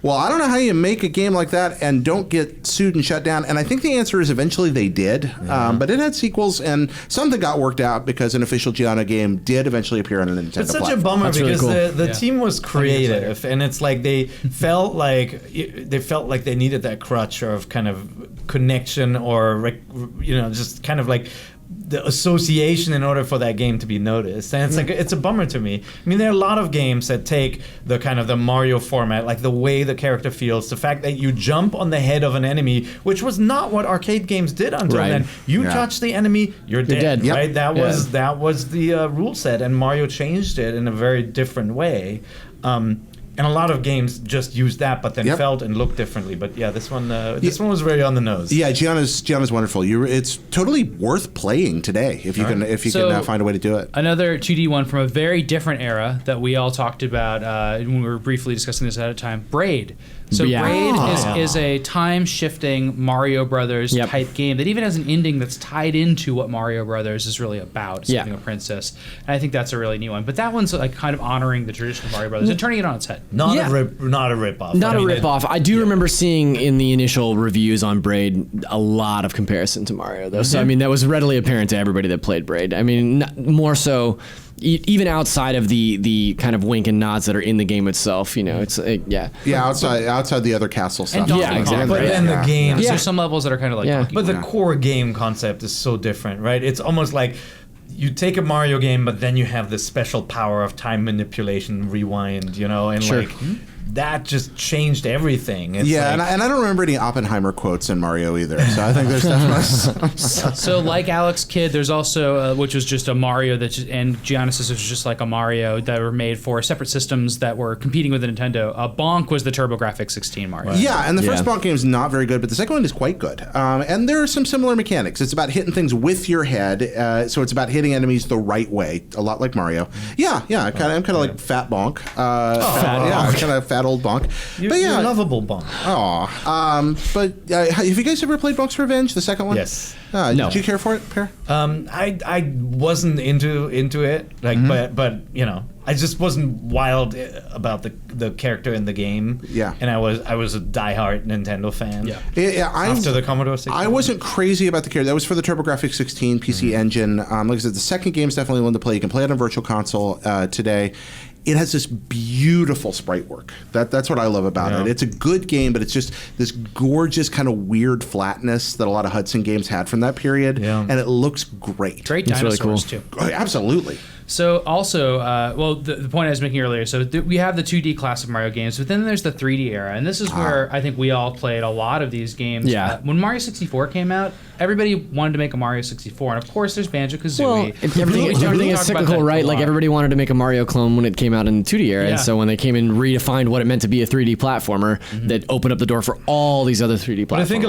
well, I don't know how you make a game like that and don't get sued and shut down. And I think the answer is eventually they did. But it had sequels, and something got worked out because an official Gianna game did eventually appear on a Nintendo It's such platform. a bummer That's because really cool. the team was creative, and it's like they felt like they needed that crutch of kind of connection or just kind of like the association in order for that game to be noticed. And it's like, it's a bummer to me. I mean, there are a lot of games that take the kind of the Mario format, like the way the character feels, the fact that you jump on the head of an enemy, which was not what arcade games did until then. You touch the enemy, you're dead. Right? That was the rule set, and Mario changed it in a very different way. And a lot of games just used that, but then felt and looked differently. But yeah, this one was very on the nose. Yeah, Gianna's wonderful. It's totally worth playing today if you can find a way to do it. Another 2D one from a very different era that we all talked about when we were briefly discussing this at a time. Braid. So Braid is a time-shifting Mario Brothers type game that even has an ending that's tied into what Mario Brothers is really about, saving a princess. And I think that's a really neat one. But that one's like kind of honoring the tradition of Mario Brothers and turning it on its head. Not a rip-off. Not a rip-off. I do remember seeing in the initial reviews on Braid a lot of comparison to Mario, though. So, I mean, that was readily apparent to everybody that played Braid. I mean, more so... even outside of the kind of wink and nods that are in the game itself, it's outside the other castle stuff. Exactly. But then the games, there's some levels that are kind of like Donkey but Kong. the core game concept is so different, right? It's almost like you take a Mario game, but then you have this special power of time manipulation, rewind, and like that just changed everything. It's and I don't remember any Oppenheimer quotes in Mario either. So I think there's definitely So like Alex Kidd, there's also which was just a Mario and Genesis was just like a Mario that were made for separate systems that were competing with the Nintendo. Bonk was the TurboGrafx 16 Mario. Right. Yeah, and the first Bonk game is not very good, but the second one is quite good. And there are some similar mechanics. It's about hitting things with your head, so it's about hitting enemies the right way, a lot like Mario. I'm kind of like Fat Bonk. Kind of fat old Bonk. You're lovable Bonk. But have you guys ever played Bonk's Revenge, the second one? Yes. No. Did you care for it, Per? I wasn't into it, like, but I just wasn't wild about the character in the game. Yeah. And I was a diehard Nintendo fan. Yeah. After the Commodore 64. I wasn't crazy about the character. That was for the TurboGrafx 16 PC engine. Like I said, the second game is definitely one to play. You can play it on Virtual Console today. It has this beautiful sprite work. That's what I love about it. It's a good game, but it's just this gorgeous kind of weird flatness that a lot of Hudson games had from that period, and it looks great. Great dinosaurs, too. Oh, absolutely. So also, the point I was making earlier, so we have the 2D class of Mario games, but then there's the 3D era, and this is where I think we all played a lot of these games. Yeah. When Mario 64 came out, everybody wanted to make a Mario 64, and of course there's Banjo-Kazooie. Well, everything is cyclical, right? Like everybody wanted to make a Mario clone when it came out in the 2D era, and so when they came and redefined what it meant to be a 3D platformer, that opened up the door for all these other 3D platformers. But I think a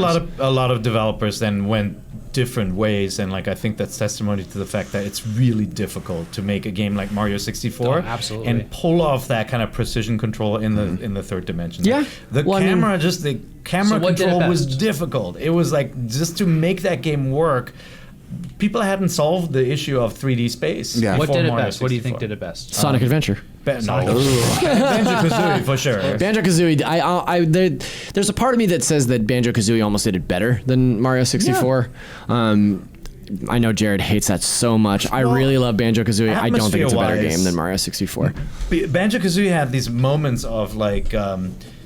lot of developers then went different ways, and like I think that's testimony to the fact that it's really difficult to make a game like Mario 64 and pull off that kind of precision control in the third dimension. Yeah, the camera control was difficult. It was like just to make that game work. People hadn't solved the issue of 3D space. Yeah. What did it Mario best? 64. What do you think did it best? Sonic Adventure. Banjo-Kazooie for sure. Banjo-Kazooie. There's a part of me that says that Banjo-Kazooie almost did it better than Mario 64. I know Jared hates that so much. I really love Banjo-Kazooie. I don't think it's a better game than Mario 64. Banjo-Kazooie had these moments of like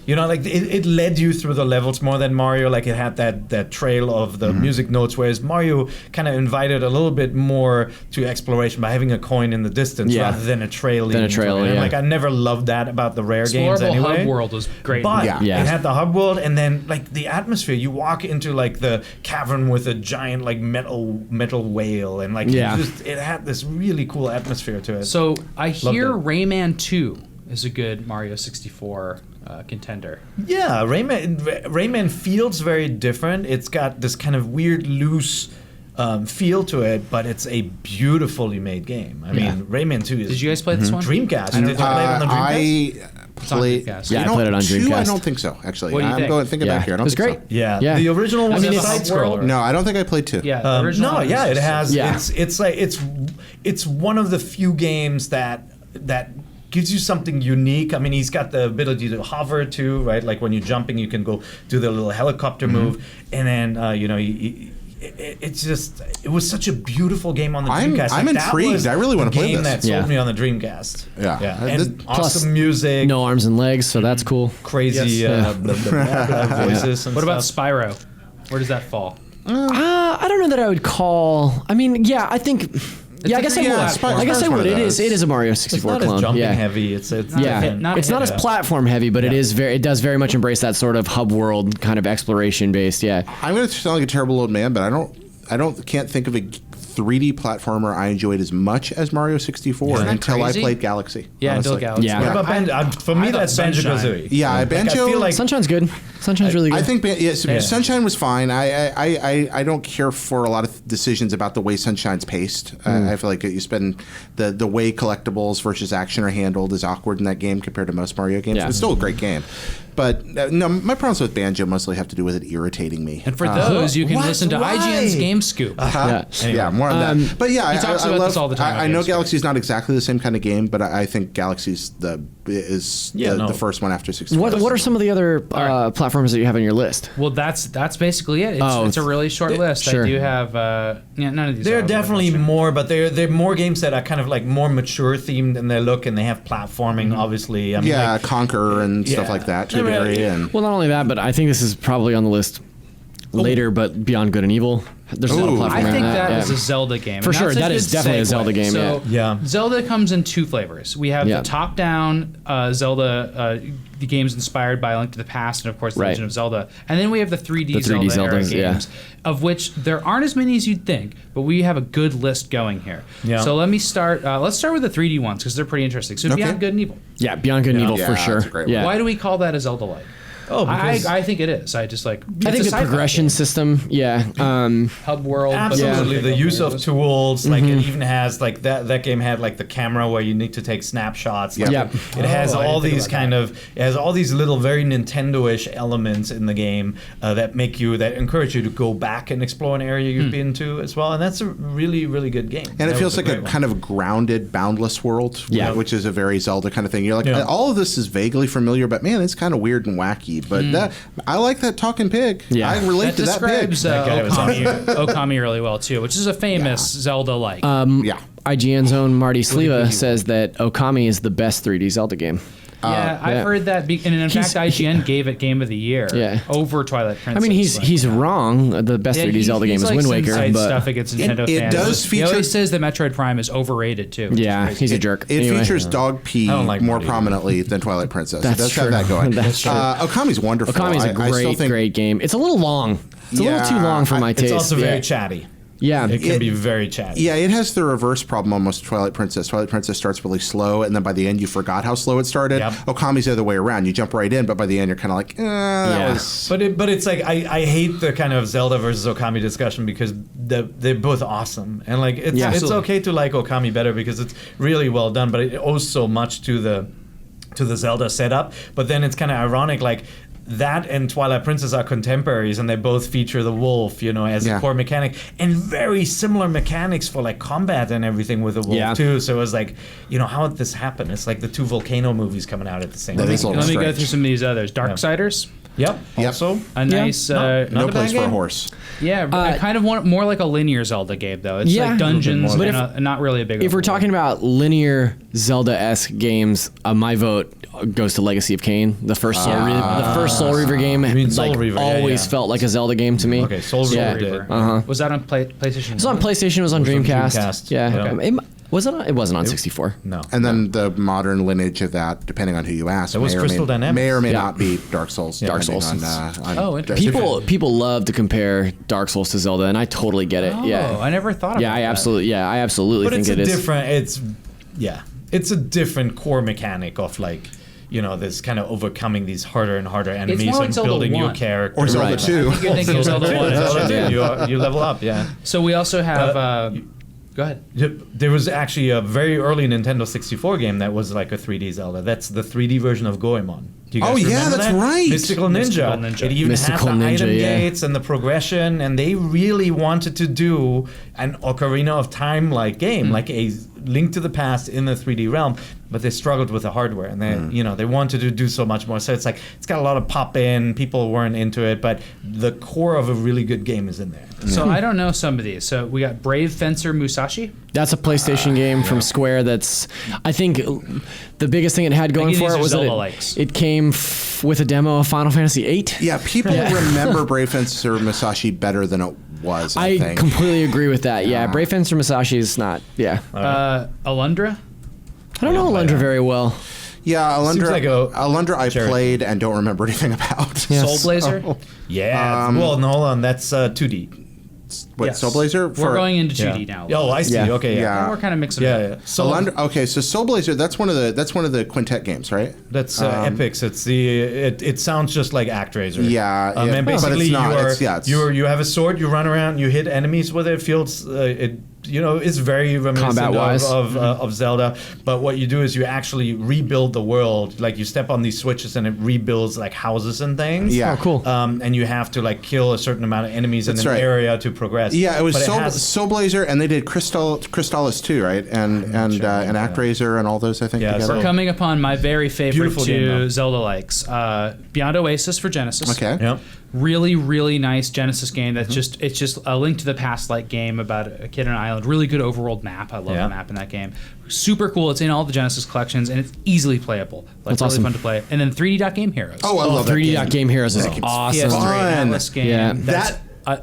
You know, like it led you through the levels more than Mario. Like it had that trail of the music notes, whereas Mario kind of invited a little bit more to exploration by having a coin in the distance rather than a trail. And like I never loved that about the Rare games anyway. Hub world was great. But it had the hub world, and then like the atmosphere. You walk into like the cavern with a giant like metal whale, and like it had this really cool atmosphere to it. So I hear Rayman 2 is a good Mario 64 contender. Yeah, Rayman feels very different. It's got this kind of weird, loose feel to it, but it's a beautifully made game. I mean, Rayman 2 is... Did you guys play this one? Dreamcast. Did you play it on the Dreamcast? I played I played it on Dreamcast. I don't think so, actually. What do you think? Thinking back here. I don't think great. so. Yeah. The original was a side scroller. No, I don't think I played 2. Yeah, the original one it was has. Yeah. It's one of the few games that gives you something unique. I mean, he's got the ability to hover too, right? Like when you're jumping, you can go do the little helicopter move, and then it was such a beautiful game on the Dreamcast. I'm intrigued. I really want to play this. That sold me on the Dreamcast. Yeah. And Plus, awesome music, no arms and legs, so that's cool. crazy blah, blah, blah, voices. And What about stuff. Spyro? Where does that fall? I don't know that I would call. I mean, yeah, I think. Yeah, I guess I would. I guess I would. It is a Mario 64 It's not clone. as jumping yeah. heavy. It's Yeah, not it's not as platform heavy, but it does very much embrace that sort of hub world kind of exploration based. Yeah, I'm going to sound like a terrible old man, but I can't think of a 3D platformer I enjoyed as much as Mario 64 until I played Galaxy. Yeah, honestly. until Galaxy. Yeah. What about Banjo? For me, I that's thought Banjo Sunshine. Kazooie. Yeah, Banjo. I feel like Sunshine's good. Sunshine's really good. I think Sunshine was fine. I don't care for a lot of decisions about the way Sunshine's paced. I feel like you spend the way collectibles versus action are handled is awkward in that game compared to most Mario games. Yeah. But it's still a great game. But no, my problems with Banjo mostly have to do with it irritating me. And for those, you can listen to IGN's Game Scoop. Yeah, more on that. But yeah, he talks about this all the time. I know Galaxy's not exactly the same kind of game, but I think Galaxy's the first one after 64. What are some of the other platforms that you have on your list? Well, that's basically it. It's a really short list. Sure. I do have none of these. there are are definitely more, but they're more games that are kind of like more mature themed in their look, and they have platforming. Obviously, I mean, like, Conquer and stuff like that. Tiberi and Well, not only that, but I think this is probably on the list later, but Beyond Good and Evil. There's a lot of platforming. I think on that yeah. is a Zelda game. For And sure, that's a that is good definitely a segue. Zelda game, So yeah. Zelda comes in two flavors. We have the top-down Zelda the games inspired by Link to the Past and, of course, The Legend of Zelda. And then we have the 3D, Zelda era games, of which there aren't as many as you'd think, but we have a good list going here. Yeah. So let me start. Let's start with the 3D ones because they're pretty interesting. So Beyond Good and Evil. Yeah, Beyond Good and Evil for sure. That's a great one. Yeah. Why do we call that a Zelda-like? Oh, because I think it is. I just like. I think the progression system, hub world, absolutely. The use of tools, like it even has like that game had like the camera where you need to take snapshots. Like it has all these it has all these little very Nintendo-ish elements in the game that encourage you to go back and explore an area you've been to as well, and that's a really really good game. And it feels like a kind of grounded, boundless world, which is a very Zelda kind of thing. You're like, all of this is vaguely familiar, but man, it's kind of weird and wacky. But I like that talking pig. Yeah. I relate to that pig. Okami really well too, which is a famous Zelda-like. IGN's own Marty Sleva says that Okami is the best 3D Zelda game. I've heard that, and in fact, IGN gave it Game of the Year over Twilight Princess. I mean, he's wrong. The best 3D Zelda game is Wind Waker, but stuff against Nintendo fans. It does feature. He always says that Metroid Prime is overrated too. Yeah, he's a jerk. It features dog pee more prominently than Twilight Princess. That's it does true. have that going. That's true. Okami's wonderful. Okami's a great game. It's a little long. It's a little too long for my taste. It's also very chatty. Yeah, it can be very chatty. Yeah, it has the reverse problem almost. Twilight Princess starts really slow, and then by the end you forgot how slow it started. Yep. Okami's the other way around. You jump right in, but by the end you're kind of like, that was. But it's like I hate the kind of Zelda versus Okami discussion because they're both awesome, and like it's okay to like Okami better because it's really well done, but it owes so much to the Zelda setup. But then it's kind of ironic, like. That and Twilight Princess are contemporaries, and they both feature the wolf, as a core mechanic, and very similar mechanics for like combat and everything with the wolf too. So it was like, how did this happen? It's like the two Volcano movies coming out at the same time. Let me go through some of these others. Darksiders. Yep. Yep. Also, A nice, Not No a place bad for a game. horse. yeah. I kind of want more like a linear Zelda game though. It's Yeah. like dungeons, But and not really a big. If we're overworld. talking about linear Zelda-esque games, my vote goes to Legacy of Kain. The first Soul Reaver game, mean Soul like Reaver, yeah, always yeah. felt like a Zelda game to me. Okay, Soul Yeah. Reaver. Was that on PlayStation? It was on PlayStation. It was on was on Dreamcast. Dreamcast. Yeah. Yeah. Okay. Was it? It wasn't on 64. No. And then the modern lineage of that, depending on who you ask, was Crystal Dynamics. may or may Yeah. not be Dark Souls. Dark depending Souls. On, Oh, interesting. People love to compare Dark Souls to Zelda, and I totally get it. Oh, Yeah. I never thought about Yeah, I that. absolutely But think it's it a is. different. It's a different core mechanic of like. This kind of overcoming these harder and harder enemies more like and Zelda building your 1. character. Or Zelda Right. 2. You're thinking of Zelda 1. Zelda Yeah. 2. You level up, yeah. So we also have. Go ahead. There was actually a very early Nintendo 64 game that was like a 3D Zelda. That's the 3D version of Goemon. Do you guys Oh, yeah, remember that's that? right. Mystical Ninja. Mystical Ninja. It even Mystical has the Ninja, item yeah. gates and the progression, and they really wanted to do an Ocarina of Time like game, like a Link to the Past in the 3D realm. But they struggled with the hardware, and they, they wanted to do so much more. So it's like it's got a lot of pop in. People weren't into it, but the core of a really good game is in there. So I don't know some of these. So we got Brave Fencer Musashi. That's a PlayStation game from Square. That's, I think, the biggest thing it had going These for are it was that Zelda-likes. it came with a demo of Final Fantasy VIII. Yeah, people remember Brave Fencer Musashi better than it was, I I think. completely agree with that. Yeah, Brave Fencer Musashi is not. Yeah, Alundra. I don't know Alundra very well. Yeah, Alundra, like a Alundra I charity. played and don't remember anything about. Yes. Soul Blazer. Yeah. well, no, hold on. That's 2D. Wait, Yes. Soul Blazer? We're going into 2D now. Oh, I see. Yeah. Okay. Yeah. We're kind of mixing Yeah. it Yeah. up. So Alundra, okay, so Soul Blazer, that's one of the Quintet games, right? that's Epix. It's it sounds just like ActRaiser. Yeah, yeah, and but it's basically not. you are It's- yeah, it's- you have a sword. You run around. You hit enemies with it. It feels it's very reminiscent Combat-wise. of Zelda. But what you do is you actually rebuild the world. Like you step on these switches and it rebuilds like houses and things. Yeah. Oh, cool. And you have to like kill a certain amount of enemies in That's an right. area to progress. Yeah, it was But Soul Blazer, and they did Crystallis too, right? And ActRaiser and all those, I think, Yeah, together. so- We're coming upon my very favorite Beautiful game, two though. Zelda likes. Beyond Oasis for Genesis. Okay. Yep. Really, really nice Genesis game. That's it's just a Link to the Past like game about a kid on an island. Really good overworld map. I love Yeah. the map in that game. Super cool. It's in all the Genesis collections and it's easily playable. Like That's really awesome. fun to play. And then 3D Dot Game Heroes. Oh, I love that 3D game. Game Heroes is That game's awesome. PS3 fun. Atlas game. Yeah. That's,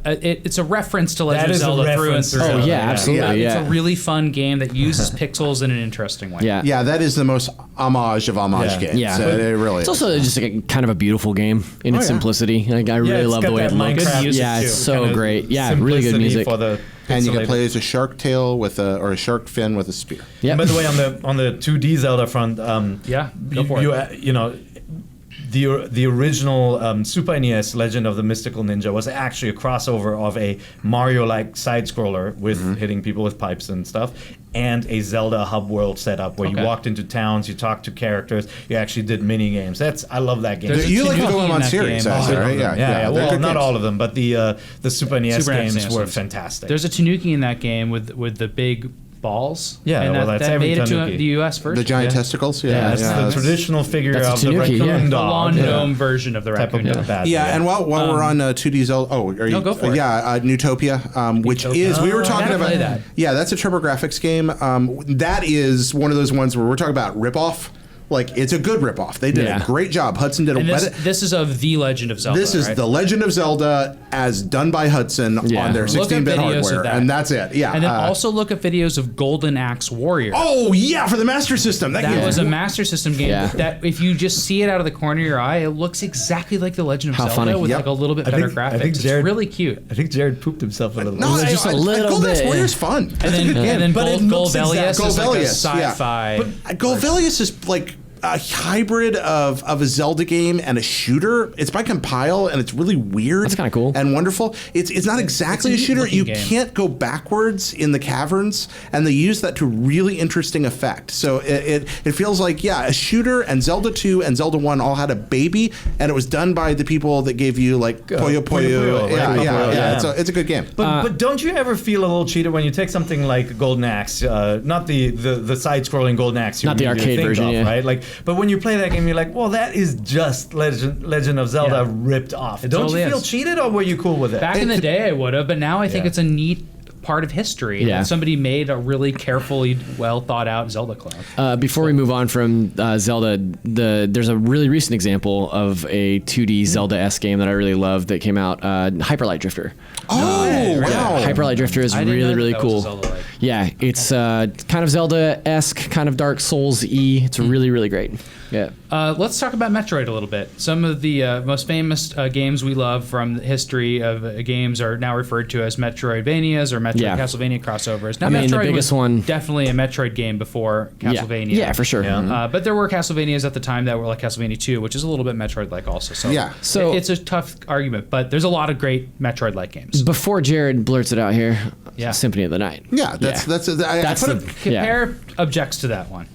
it's a reference to Legend That of is a Zelda through and reference to through. Zelda, Oh yeah, absolutely. It's Yeah. a really fun game that uses pixels in an interesting way. Yeah. Yeah, that is the most homage of homage Yeah. games. Yeah. It really It's is. also just like a, kind of a beautiful game in its yeah. simplicity. Like I really it's love got the way that it looks. Minecraft music Yeah, it's too. so Kinda great. Yeah, really good simplicity music. For the And you can pixelated- play as a shark tail or a shark fin with a spear. Yeah. And by the way, on the 2D Zelda front, Yeah, go for it. the original Super NES Legend of the Mystical Ninja was actually a crossover of a Mario-like side scroller with hitting people with pipes and stuff, and a Zelda hub world setup where you Okay. walked into towns, you talked to characters, you actually did mini games. I love that game. There's a You like the Tanuki in Goemon that series, game. I Oh, say, I right? love Yeah, Yeah, they're well, good not games. all of them, but the Super NES Super NES games were ones. fantastic. There's a Tanuki in that game with the big balls. Yeah, and well, that's that every made it to Tanuki. the U.S. version. The giant Yeah. testicles? yeah, it's the that's- traditional figure That's a of the Tanuki, raccoon yeah. The dog. lawn gnome version of the Type of raccoon. bad. Yeah, and while we're on 2D Zelda, are you? go for it. Yeah, Newtopia, which Newtopia. is we were I talking gotta about. play that. Yeah, that's a TurboGrafx game. That is one of those ones where we're talking about ripoff. Like it's a good ripoff. They did Yeah. a great job. Hudson did a. And better- this is of the Legend of Zelda. This is right? the Legend of Zelda as done by Hudson Yeah. on their Look at 16-bit videos hardware, of that. and that's it. Yeah, And then also look at videos of Golden Axe Warrior. oh yeah, for the Master System. That That game was a Master System game Yeah. that if you just see it out of the corner of your eye, it looks exactly like the Legend of How Zelda funny. with Yep. like a little bit I better think- graphics. I think It's Jared- really cute. I think Jared pooped himself a little. No, just a little Golden Axe bit. Warrior's fun. That's a good game. And then But it looks Golvelius exact- is like a Golvelius, yeah. sci-fi. Golvelius is like a hybrid of a Zelda game and a shooter. It's by Compile, and it's really weird. That's kinda cool. and wonderful. It's not exactly a It's a shooter. neat-looking You game. can't go backwards in the caverns, and they use that to really interesting effect. So it feels like a shooter, and Zelda 2 and Zelda 1 all had a baby, and it was done by the people that gave you like Puyo Puyo. Puyo, right? Yeah, Puyo yeah, Puyo, yeah. yeah. It's a good game. But don't you ever feel a little cheated when you take something like Golden Axe, not the side-scrolling Golden Axe, you Not the usually arcade think version, of, yeah. right? Like But when you play that game, you're like, well, that is just Legend of Zelda ripped off. Don't totally you feel is. cheated, or were you cool with it? Back in the day, I would have, but now I think it's a neat part of history. Yeah. And somebody made a really carefully, well thought out Zelda clone. Before we move on from Zelda, there's a really recent example of a 2D Zelda-esque game that I really love that came out, Hyper Light Drifter. Oh, wow. Hyper Light Drifter is I didn't know really, that really that was a cool. Zelda-like. Yeah, it's kind of Zelda-esque, kind of Dark Souls-y. It's really, really great. Yeah. Let's talk about Metroid a little bit. Some of the most famous games we love from the history of games are now referred to as Metroidvanias or Castlevania crossovers. Now, I mean, Metroid the biggest was one- definitely a Metroid game before Castlevania. Yeah, for sure. Yeah. But there were Castlevanias at the time that were like Castlevania 2, which is a little bit Metroid-like also. So, Yeah. So- it's a tough argument, but there's a lot of great Metroid-like games. Before Jared blurts it out here, Yeah. Symphony of the Night. Yeah, that's That's I put the- it, Compare objects to that one.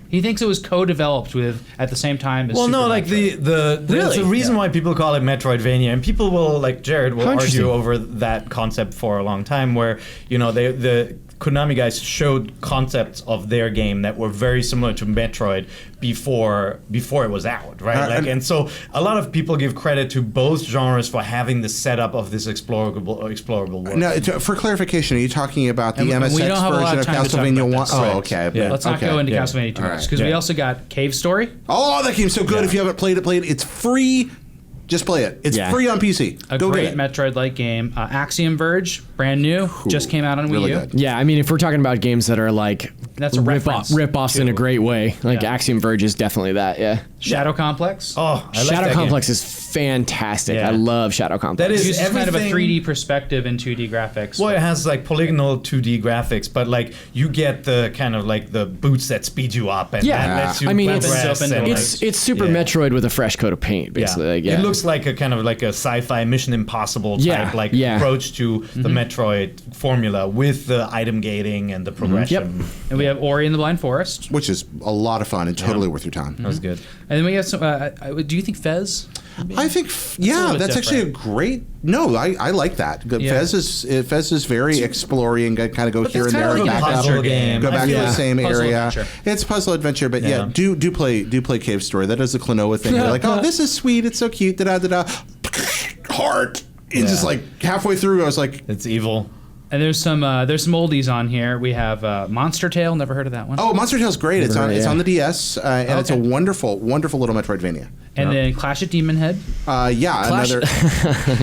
He thinks it was co-developed with at the same time as Well, Super no, like Metroid. there's a reason why people call it Metroidvania, and people will, like Jared, will How interesting. argue over that concept for a long time. Where the Konami guys showed concepts of their game that were very similar to Metroid before it was out, right? And so a lot of people give credit to both genres for having the setup of this explorable world. now, for clarification, are you talking about the And we MSX don't have a lot version of of time to talk Castlevania about 1? this. Oh, Right. okay. Yeah. Let's not go into Yeah. Castlevania too All much right. because we Yeah. also got Cave Story. Oh, that game's so good. Yeah. If you haven't played it. It's free. Just play it. It's Yeah. free on PC. A Go great get it. Metroid-like game. Axiom Verge, brand new, just came out on Really Wii U. good. Yeah, I mean, if we're talking about games that are like That's a reference rip-offs in a to- great way, like Yeah. Axiom Verge is definitely that. Yeah. Shadow Complex. Oh, I like Shadow that Complex game. is fantastic. Yeah. I love Shadow Complex. That It is uses kind of a everything- 3D perspective and 2D graphics. Well, it has like polygonal 2D graphics, but like you get the kind of like the boots that speed you up and Yeah. that lets you I mean, progress it's open and, doors. like, It's Super Yeah. Metroid with a fresh coat of paint, basically. Like, yeah. It looks like a kind of like a sci-fi Mission Impossible type approach to the Metroid formula with the item gating and the progression. and we have Ori and the Blind Forest. Which is a lot of fun and totally worth your time. That was good. And then we have some. Do you think Fez? I think, little bit that's actually a different. great. No, I like that. Yeah. Fez is very exploring and kind of go here and it's there kind and of a back up. puzzle game. Go back to the same Puzzle area. adventure. It's puzzle adventure, but Yeah. do play Cave Story. That is a Klonoa thing. You're like, oh, this is sweet. It's so cute. Da da da da. Heart. It's just like halfway through, I was like, It's evil. And there's some oldies on here. We have Monster Tale. Never heard of that one. oh, Monster Tale's great. It's Never on heard, the DS, and it's a Okay. wonderful little Metroidvania. And then Clash at Demon Head. Clash- Another.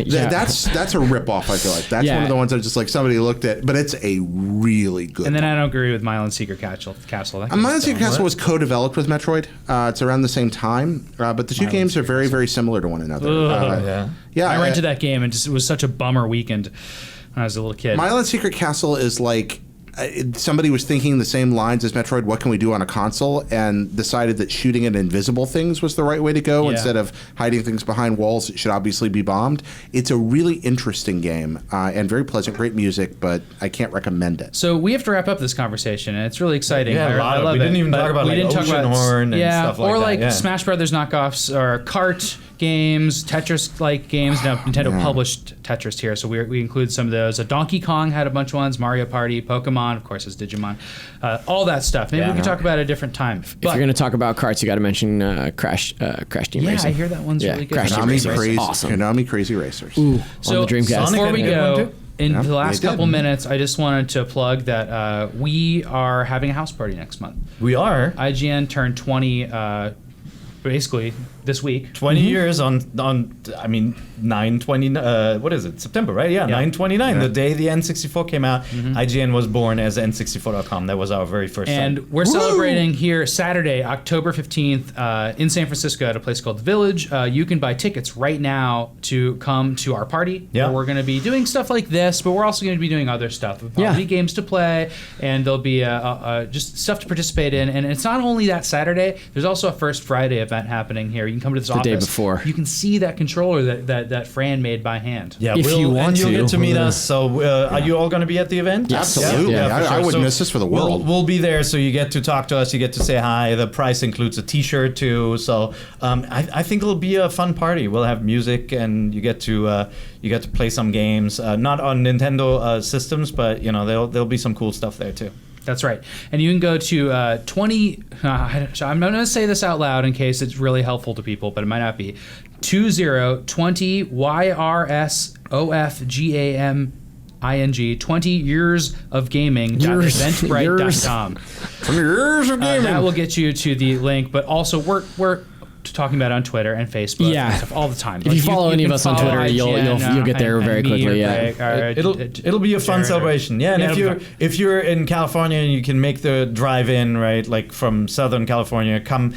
Yeah. That's a rip off. I feel like that's Yeah. one of the ones that just like somebody looked at, but it's a really good. And then one. I don't agree with Myland Secret Castle. That Mine game's Secret dumb. Castle was co-developed with Metroid. It's around the same time, but the two games are very, very similar to one another. Yeah, I rented that game and it was such a bummer weekend when I was a little kid. Myland Secret Castle is like somebody was thinking the same lines as Metroid. What can we do on a console? And decided that shooting at invisible things was the right way to go Yeah. instead of hiding things behind walls. It should obviously be bombed. It's a really interesting game and very pleasant, great music, but I can't recommend it. So we have to wrap up this conversation, and it's really exciting. Yeah, a lot I of- love we it, didn't even but talk about, we like, didn't talk about Oceanhorn and stuff like or that, like yeah. Smash Brothers knockoffs or kart games, Tetris-like games. Now Nintendo published Tetris here, so we include some of those. Donkey Kong had a bunch of ones. Mario Party, Pokemon, of course, is Digimon, all that stuff. Maybe we can talk about it at a different time. If you're going to talk about carts, you got to mention Crash Team yeah, Racing. I hear that one's really good. Crash Team Konami Racing is Crazy, awesome. Konami Crazy Racers. So on the Dreamcast. Sonic before we had a good one, go, too. in Yeah, the last they did. couple minutes, I just wanted to plug that we are having a house party next month. We are IGN turned 20 basically this week. 20 years on I mean 9/20 what is it, September, right? Yeah, 9/29, the day the N64 came out. IGN was born as N64.com. That was our very first And site. we're celebrating here Saturday, October 15th, in San Francisco at a place called The Village. You can buy tickets right now to come to our party. Yeah. Where we're going to be doing stuff like this, but we're also going to be doing other stuff. There'll be games to play, and there'll be just stuff to participate in. And it's not only that Saturday, there's also a First Friday event happening here. You can come to this office. day before. You can see that controller that Fran made by hand. Yeah, if you want and you'll to. get to meet us. So, are you all going to be at the event? Yes. Absolutely. Yeah, I for sure. wouldn't So miss this for the world. We'll be there, so you get to talk to us. You get to say hi. The price includes a T-shirt too. So I think it'll be a fun party. We'll have music, and you get to play some games. Not on Nintendo systems, but there'll be some cool stuff there too. That's right. And you can go to 20. I'm going to say this out loud in case it's really helpful to people, but it might not be. 2020 YRSOFGAMING 20 years of gaming.eventbrite.com. 20 years of gaming. That will get you to the link, but also we're talking about it on Twitter and Facebook and stuff all the time. If you follow any of us on Twitter, you'll get there very quickly. It'll be a fun celebration. Yeah, and if you're in California and you can make the drive in, right, like from Southern California, come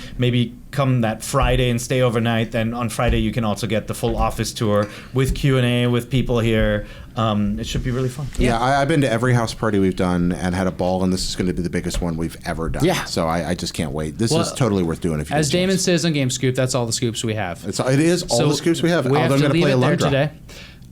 that Friday and stay overnight. Then on Friday you can also get the full office tour with Q&A with people here. It should be really fun. Yeah, I've been to every house party we've done and had a ball, and this is going to be the biggest one we've ever done. Yeah. So I just can't wait. This is totally worth doing. If you as Daemon says on Game Scoop, that's all the scoops we have. It is all the scoops we have. We have I'm to going to leave play it a there Lundra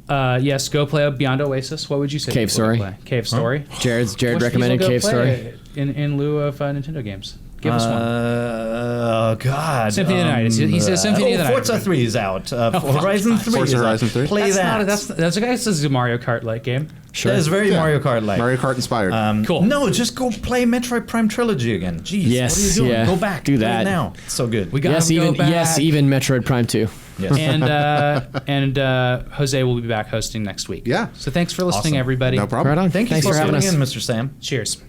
today. Yes, go play Beyond Oasis. What would you say? Cave Story. Cave Story. Jared recommended Cave Story in lieu of Nintendo games. Give us one. Oh God! Symphony of the Night. He says Symphony of the Night. Forza 3 is out. Horizon 3 Forza is Horizon out. 3? Play that. That's a guy who says a Mario Kart-like game. Sure. That is very Mario Kart-like. Mario Kart inspired. Cool. No, just go play Metroid Prime Trilogy again. Jeez, Yes, what are you doing? yeah. Go back. Do that. now. It's so good. We got to go back. Even Metroid Prime 2. Yes. And Jose will be back hosting next week. Yeah. So thanks for listening, Awesome. everybody. No problem. Right on. Thank you Thanks for having coming us. in, Mr. Sam. Cheers.